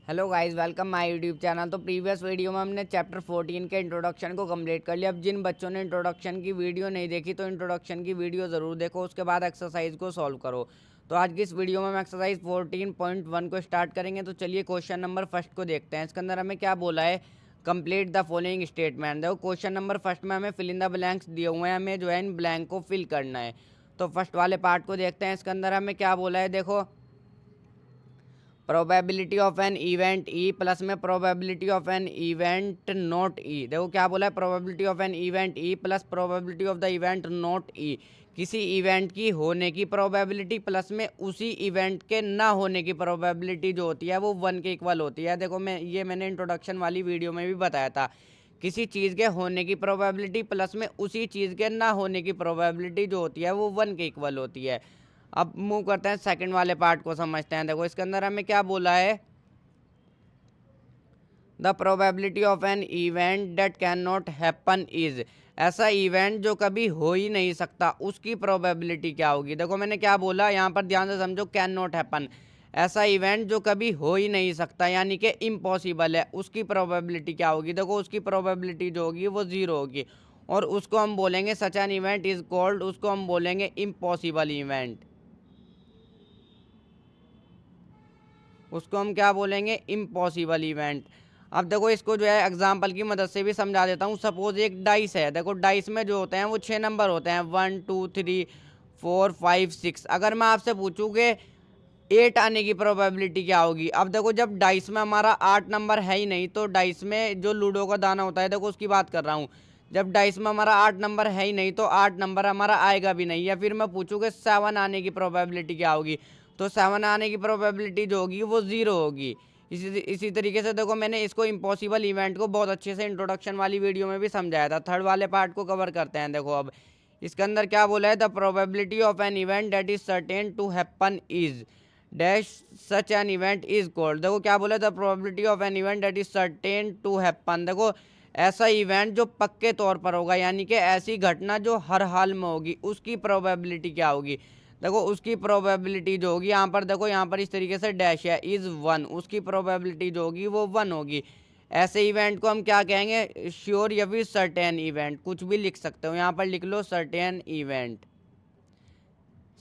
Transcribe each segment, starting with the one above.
Hello guys, welcome my YouTube channel. तो previous video में हमने चैप्टर 14 के इंट्रोडक्शन को कंप्लीट कर लिया। अब जिन बच्चों ने इंट्रोडक्शन की वीडियो नहीं देखी तो इंट्रोडक्शन की वीडियो ज़रूर देखो, उसके बाद एक्सरसाइज को सॉल्व करो। तो आज की इस वीडियो में हम एक्सरसाइज 14.1 को स्टार्ट करेंगे। तो चलिए क्वेश्चन नंबर फर्स्ट को देखते हैं। इसके अंदर हमें क्या बोला है, कंप्लीट द फॉलोइंग स्टेटमेंट। देखो क्वेश्चन नंबर फर्स्ट में हमें फिल इन द ब्लैंक्स दिए हुए हैं, हमें जो है इन ब्लैंक को फिल करना है। तो फर्स्ट वाले पार्ट को देखते हैं। इसके अंदर हमें क्या बोला है, देखो probability of an event E plus में probability of an event not E. देखो क्या बोला है, probability of an event E plus probability of the event not E. किसी इवेंट की होने की प्रोबेबिलिटी प्लस में उसी इवेंट के ना होने की प्रोबेबिलिटी जो होती है वो 1 के इक्वल होती है। देखो मैंने इंट्रोडक्शन वाली वीडियो में भी बताया था, किसी चीज़ के होने की प्रोबेबिलिटी प्लस में उसी चीज़ के ना होने की प्रोबेबिलिटी जो होती है वो 1 के इक्वल होती है। अब मूव करते हैं सेकंड वाले पार्ट को समझते हैं। देखो इसके अंदर हमें क्या बोला है, the probability of an event date can not happen is. ऐसा इवेंट जो कभी हो ही नहीं सकता उसकी प्रोबेबिलिटी क्या होगी। देखो मैंने क्या बोला, यहाँ पर ध्यान से समझो, कैन नॉट हैपन, ऐसा इवेंट जो कभी हो ही नहीं सकता यानी कि इम्पॉसिबल है, उसकी प्रोबेबिलिटी क्या होगी। देखो उसकी प्रोबेबिलिटी जो होगी वो 0 होगी, और उसको हम बोलेंगे सच एन इवेंट इज कॉल्ड, उसको हम बोलेंगे इम्पॉसिबल इवेंट। उसको हम क्या बोलेंगे, इम्पॉसिबल इवेंट। अब देखो इसको जो है एग्जाम्पल की मदद से भी समझा देता हूँ। सपोज एक डाइस है, देखो डाइस में जो होते हैं वो 6 नंबर होते हैं, 1 2 3 4 5 6। अगर मैं आपसे पूछूँ कि 8 आने की प्रोबेबिलिटी क्या होगी। अब देखो जब डाइस में हमारा 8 नंबर है ही नहीं, तो डाइस में जो लूडो का दाना होता है, देखो उसकी बात कर रहा हूँ, जब डाइस में हमारा 8 नंबर है ही नहीं तो 8 नंबर हमारा आएगा भी नहीं। या फिर मैं पूछूँ कि 7 आने की प्रोबेबिलिटी क्या होगी, तो 7 आने की प्रोबेबिलिटी जो होगी वो 0 होगी। इसी तरीके से देखो मैंने इसको इम्पॉसिबल इवेंट को बहुत अच्छे से इंट्रोडक्शन वाली वीडियो में भी समझाया था। थर्ड वाले पार्ट को कवर करते हैं। देखो अब इसके अंदर क्या बोला है, the probability of an event that is certain to happen is dash such an event is called. देखो क्या बोला, the probability of an event that is certain to happen. देखो ऐसा इवेंट जो पक्के तौर पर होगा यानी कि ऐसी घटना जो हर हाल में होगी उसकी प्रोबेबिलिटी क्या होगी। देखो उसकी प्रोबेबिलिटी जो होगी, यहाँ पर देखो, यहाँ पर इस तरीके से डैश है, इज 1, उसकी प्रोबेबिलिटी जो होगी वो 1 होगी। ऐसे इवेंट को हम क्या कहेंगे, श्योर या फिर सर्टेन इवेंट, कुछ भी लिख सकते हो। यहाँ पर लिख लो सर्टेन इवेंट,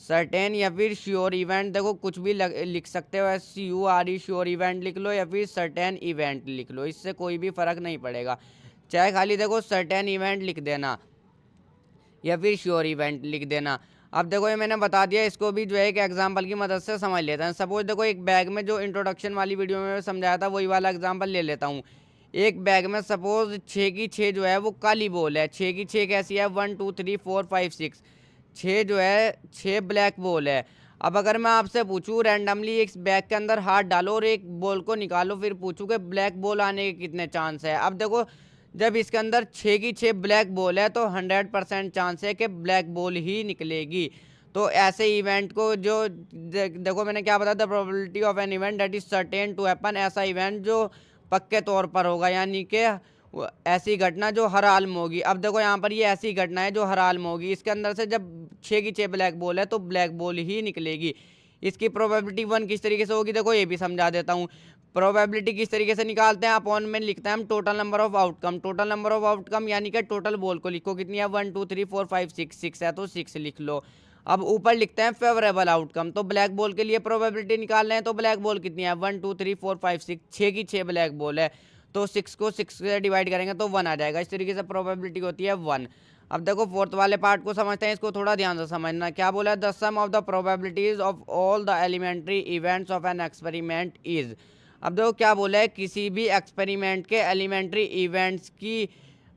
सर्टेन या फिर श्योर इवेंट। देखो कुछ भी लिख सकते हो, SURE श्योर इवेंट लिख लो या फिर सर्टेन इवेंट लिख लो, इससे कोई भी फर्क नहीं पड़ेगा। चाहे खाली देखो सर्टेन इवेंट लिख देना या फिर श्योर इवेंट लिख देना। अब देखो ये मैंने बता दिया, इसको भी जो है एक एग्जांपल की मदद से समझ लेते हैं। सपोज देखो एक बैग में, जो इंट्रोडक्शन वाली वीडियो में समझाया था वही वाला एग्जांपल ले लेता हूँ। एक बैग में सपोज 6 की 6 जो है वो काली बॉल है। 6 की 6 कैसी है, 1 2 3 4 5 6, 6 जो है 6 ब्लैक बॉल है। अब अगर मैं आपसे पूछूं रैंडमली इस बैग के अंदर हाथ डालो और एक बॉल को निकालो, फिर पूछूं कि ब्लैक बॉल आने के कितने चांस है। अब देखो जब इसके अंदर 6 की 6 ब्लैक बॉल है तो 100% चांस है कि ब्लैक बॉल ही निकलेगी। तो ऐसे इवेंट को जो देखो मैंने क्या बताया, the probability of an event that is certain to happen, ऐसा इवेंट जो पक्के तौर पर होगा यानी कि ऐसी घटना जो हर हाल में होगी। अब देखो यहाँ पर ये ऐसी घटना है जो हर हाल में होगी, इसके अंदर से जब 6 की 6 ब्लैक बॉल है तो ब्लैक बॉल ही निकलेगी। इसकी प्रोबेबिलिटी 1 किस तरीके से होगी, देखो ये भी समझा देता हूँ। प्रोबेबिलिटी किस तरीके से निकालते हैं, अपॉन में लिखते हैं हम total number of outcome. Total number of outcome यानी कि टोटल बॉल को लिखो, कितनी है, 1 2 3 4 5 6, 6 है तो 6 लिख लो। अब ऊपर लिखते हैं फेवरेबल आउटकम, तो ब्लैक बॉल के लिए प्रोबेबिलिटी निकाल रहे हैं, तो ब्लैक बॉल कितनी है, 1 2 3 4 5 6, 6 की 6 ब्लैक बॉल है तो 6 को 6 से डिवाइड करेंगे तो 1 आ जाएगा। इस तरीके से प्रोबेबिलिटी होती है 1। अब देखो फोर्थ वाले पार्ट को समझते हैं, इसको थोड़ा ध्यान से समझना। क्या बोला है, the sum of the probabilities of all the elementary events of an experiment is. अब देखो क्या बोला है, किसी भी एक्सपेरिमेंट के एलिमेंट्री इवेंट्स की।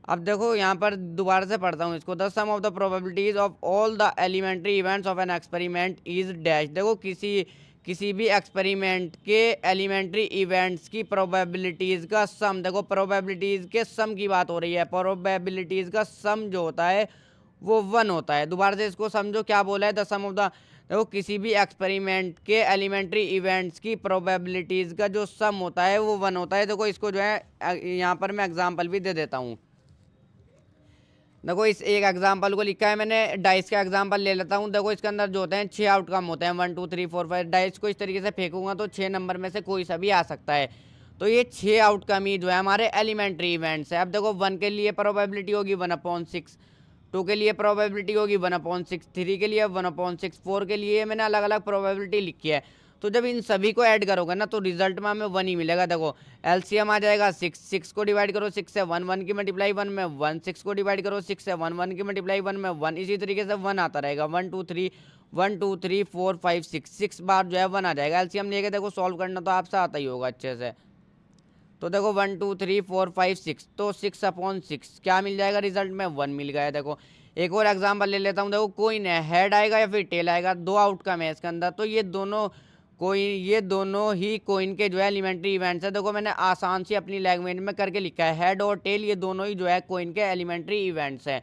अब देखो यहाँ पर दोबारा से पढ़ता हूँ इसको, the sum of the probabilities of all the elementary events of an experiment is dash. देखो किसी भी एक्सपेरिमेंट के एलिमेंट्री इवेंट्स की प्रोबेबिलिटीज़ का सम, देखो प्रोबेबिलिटीज़ के सम की बात हो रही है, प्रोबेबिलिटीज़ का सम जो होता है वो 1 होता है। दोबारा से इसको समझो, क्या बोला है, द सम ऑफ द, देखो किसी भी एक्सपेरिमेंट के एलिमेंट्री इवेंट्स की प्रोबेबिलिटीज़ का जो सम होता है वो 1 होता है। देखो इसको जो है यहाँ पर मैं एग्जाम्पल भी दे देता हूँ। देखो इस एक एग्जांपल को लिखा है मैंने, डाइस का एग्जांपल ले लेता हूँ। देखो इसके अंदर जो होते हैं 6 आउटकम होते हैं, 1 2 3 4 5। डाइस को इस तरीके से फेंकूंगा तो 6 नंबर में से कोई सा भी आ सकता है। तो ये 6 आउटकम ही जो है हमारे एलिमेंट्री इवेंट्स है। अब देखो 1 के लिए प्रोबेबिलिटी होगी 1/6, 2 के लिए प्रोबेबिलिटी होगी 1/6, 3 के लिए 1/6, 4 के लिए मैंने अलग अलग प्रोबेबिलिटी लिखी है। तो जब इन सभी को ऐड करोगे ना तो रिजल्ट में हमें 1 ही मिलेगा। देखो एलसीएम आ जाएगा 6, 6 को डिवाइड करो 6 से 1, 1 की मल्टीप्लाई 1 में 1, 6 को डिवाइड करो 6 से 1, 1 की मल्टीप्लाई 1 में 1, इसी तरीके से 1 आता रहेगा। 1 2 3 1 2 3 4 5 6, 6 बार जो है 1 आ जाएगा। एलसीएम लेके देखो सॉल्व करना तो आपसे आता ही होगा अच्छे से। तो देखो 1 2 3 4 5 6, तो 6/6 क्या मिल जाएगा रिजल्ट में? 1 मिल गया। देखो एक और एग्जांपल ले लेता हूँ। देखो कोइन है, हेड आएगा या फिर टेल आएगा, 2 आउटकम है इसके अंदर। तो ये दोनों ही कोइन के जो है एलिमेंट्री इवेंट्स है। देखो मैंने आसान सी अपनी लैंग्वेज में करके लिखा है, हेड और टेल ये दोनों ही जो है कोइन के एलिमेंट्री इवेंट्स है।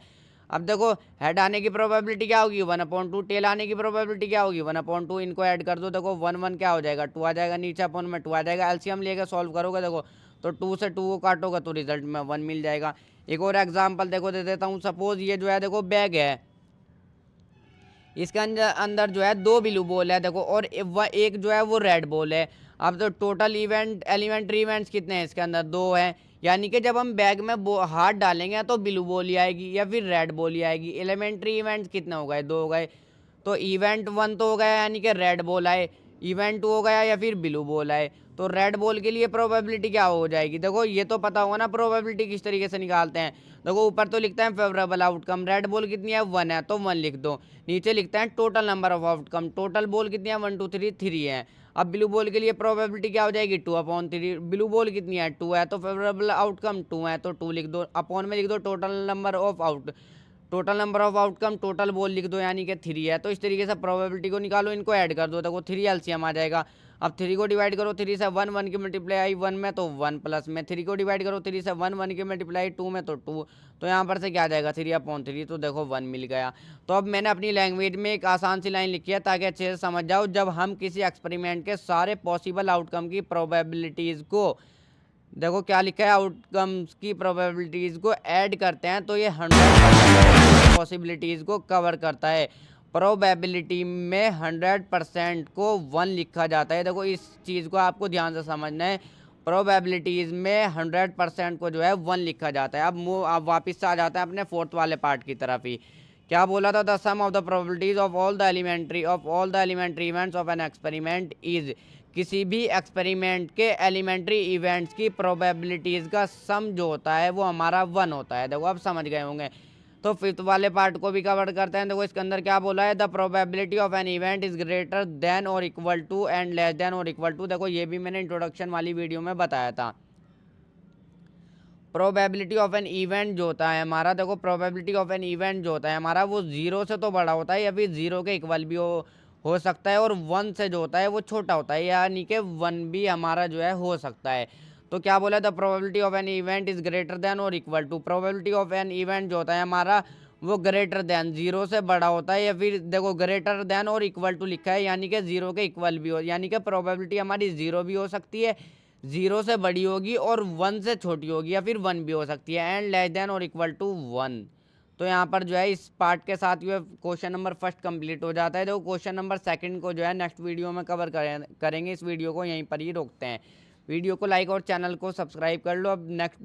अब देखो हेड आने की प्रोबेबिलिटी क्या होगी? 1/2। टेल आने की प्रोबेबिलिटी क्या होगी? 1/2। इनको ऐड कर दो, देखो 1 1 क्या हो जाएगा? 2 आ जाएगा, नीचे अपॉन में 2 आ जाएगा। एलसीएम लेकर सॉल्व करोगे देखो तो 2 से 2 को काटोगे तो रिजल्ट में 1 मिल जाएगा। एक और एग्जांपल देखो दे देता हूँ। सपोज ये जो है देखो बैग है, इसके अंदर जो है 2 ब्लू बॉल है देखो, और एक जो है वो रेड बॉल है। अब तो टोटल एलिमेंट्री इवेंट्स कितने हैं इसके अंदर? 2 हैं। यानी कि जब हम बैग में हाथ डालेंगे तो ब्लू बॉल ही आएगी या फिर रेड बॉल ही आएगी। एलिमेंट्री इवेंट्स कितने हो गए? 2 हो गए। तो इवेंट 1 तो हो गया यानी कि रेड बॉल आए, इवेंट 2 हो गया या फिर ब्लू बॉल आए। तो रेड बॉल के लिए प्रोबेबिलिटी क्या हो जाएगी? देखो ये तो पता होगा ना प्रोबेबिलिटी किस तरीके से निकालते हैं। देखो ऊपर तो लिखते हैं फेवरेबल आउटकम, रेड बॉल कितनी है? 1 है तो 1 लिख दो। नीचे लिखते हैं total number of outcome, total ball कितनी है? 1 2 3 3 है। अब ब्लू बॉल के लिए प्रोबेबिलिटी क्या हो जाएगी? 2/3। ब्लू बॉल कितनी है? 2 है तो फेवरेबल आउटकम 2 है तो 2 लिख दो। अपॉन में लिख दो total number of outcome, total ball लिख दो यानी कि 3 है। तो इस तरीके से प्रोबेबिलिटी को निकालो, इनको ऐड कर दो। देखो 3 एलसीएम आ जाएगा। अब 3 को डिवाइड करो 3 से 1, 1 की मल्टीप्लाई आई 1 में तो 1 प्लस में 3 को डिवाइड करो 3 से 1, 1 की मल्टीप्लाई 2 में तो 2। तो यहाँ पर से क्या आ जाएगा? 3/3। तो देखो 1 मिल गया। तो अब मैंने अपनी लैंग्वेज में एक आसान सी लाइन लिखी है ताकि अच्छे से समझ जाओ। जब हम किसी एक्सपेरिमेंट के सारे पॉसिबल आउटकम की प्रोबेबिलिटीज़ को, देखो क्या लिखा है, आउटकम्स की प्रोबेबिलिटीज़ को ऐड करते हैं तो ये 100% पॉसिबिलिटीज़ को कवर करता है। प्रोबेबिलिटी में 100% को 1 लिखा जाता है। देखो इस चीज़ को आपको ध्यान से समझना है। प्रोबेबिलिटीज़ में 100% को जो है 1 लिखा जाता है। अब वापस से आ जाते हैं अपने 4th वाले पार्ट की तरफ ही। क्या बोला था? The sum of the probabilities of all the elementary events of an experiment is, किसी भी एक्सपेरिमेंट के एलिमेंट्री इवेंट्स की प्रोबेबिलिटीज़ का सम जो होता है वो हमारा 1 होता है। देखो अब समझ गए होंगे। तो 5th वाले पार्ट को भी कवर करते हैं। देखो इसके अंदर क्या बोला है? The probability of an event is greater than और equal to and less than और इक्वल टू। देखो ये भी मैंने इंट्रोडक्शन वाली वीडियो में बताया था। प्रोबेबिलिटी ऑफ एन इवेंट जो होता है हमारा, देखो प्रोबेबिलिटी ऑफ एन इवेंट जो होता है हमारा वो 0 से तो बड़ा होता है या फिर 0 के इक्वल भी हो सकता है, और 1 से जो होता है वो छोटा होता है, यानी कि 1 भी हमारा जो है हो सकता है। तो क्या बोला? The probability of an event is greater than और equal to. Probability of an event जो होता है हमारा वो ग्रेटर देन 0 से बड़ा होता है, या फिर देखो ग्रेटर देन और इक्वल टू लिखा है यानी कि 0 के इक्वल भी हो, यानी कि प्रोबेबिलिटी हमारी 0 भी हो सकती है, 0 से बड़ी होगी, और 1 से छोटी होगी, या फिर 1 भी हो सकती है, एंड लेस देन और इक्वल टू 1। तो यहाँ पर जो है इस पार्ट के साथ ये क्वेश्चन नंबर 1 कंप्लीट हो जाता है। देखो क्वेश्चन नंबर 2 को जो है नेक्स्ट वीडियो में कवर करेंगे। इस वीडियो को यहीं पर ही रोकते हैं। वीडियो को लाइक और चैनल को सब्सक्राइब कर लो। अब नेक्स्ट